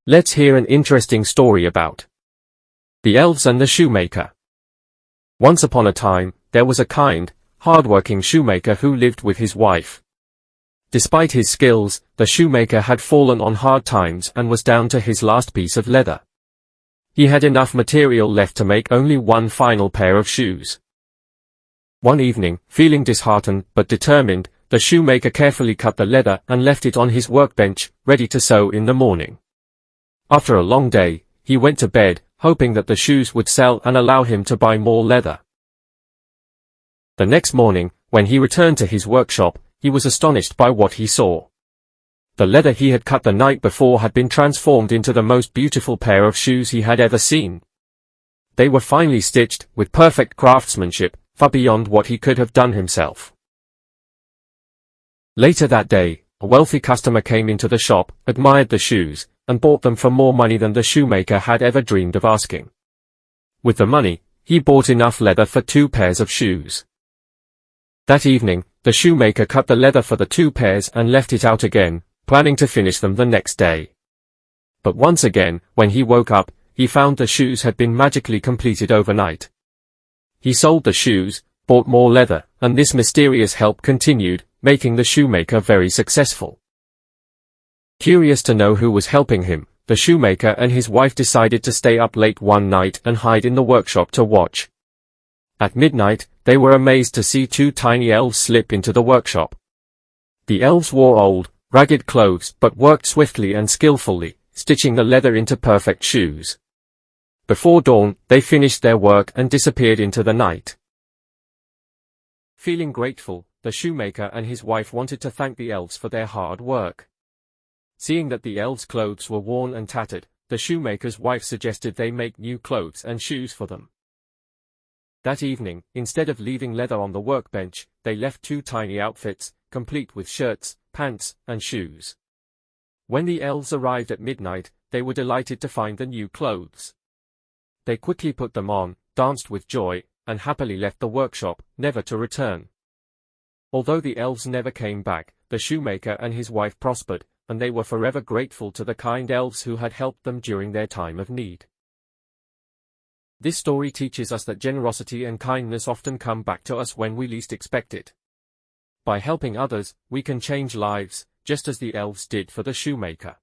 Let's hear an interesting story about the elves and the shoemaker. Once upon a time, there was a kind, hard-working shoemaker who lived with his wife. Despite his skills, the shoemaker had fallen on hard times and was down to his last piece of leather. He had enough material left to make only one final pair of shoes. One evening, feeling disheartened but determined, the shoemaker carefully cut the leather and left it on his workbench, ready to sew in the morning. After a long day, he went to bed, hoping that the shoes would sell and allow him to buy more leather. The next morning, when he returned to his workshop, he was astonished by what he saw. The leather he had cut the night before had been transformed into the most beautiful pair of shoes he had ever seen. They were finely stitched, with perfect craftsmanship, far beyond what he could have done himself. Later that day, a wealthy customer came into the shop, admired the shoes, and bought them for more money than the shoemaker had ever dreamed of asking. With the money, he bought enough leather for 2 pairs of shoes. That evening, the shoemaker cut the leather for the 2 pairs and left it out again, planning to finish them the next day. But once again, when he woke up, he found the shoes had been magically completed overnight. He sold the shoes, bought more leather, and this mysterious help continued, making the shoemaker very successful. Curious to know who was helping him, the shoemaker and his wife decided to stay up late one night and hide in the workshop to watch. At midnight, they were amazed to see 2 tiny elves slip into the workshop. The elves wore old, ragged clothes but worked swiftly and skillfully, stitching the leather into perfect shoes. Before dawn, they finished their work and disappeared into the night. Feeling grateful, the shoemaker and his wife wanted to thank the elves for their hard work. Seeing that the elves' clothes were worn and tattered, the shoemaker's wife suggested they make new clothes and shoes for them. That evening, instead of leaving leather on the workbench, they left 2 tiny outfits, complete with shirts, pants, and shoes. When the elves arrived at midnight, they were delighted to find the new clothes. They quickly put them on, danced with joy, and happily left the workshop, never to return. Although the elves never came back, the shoemaker and his wife prospered, and they were forever grateful to the kind elves who had helped them during their time of need. This story teaches us that generosity and kindness often come back to us when we least expect it. By helping others, we can change lives, just as the elves did for the shoemaker.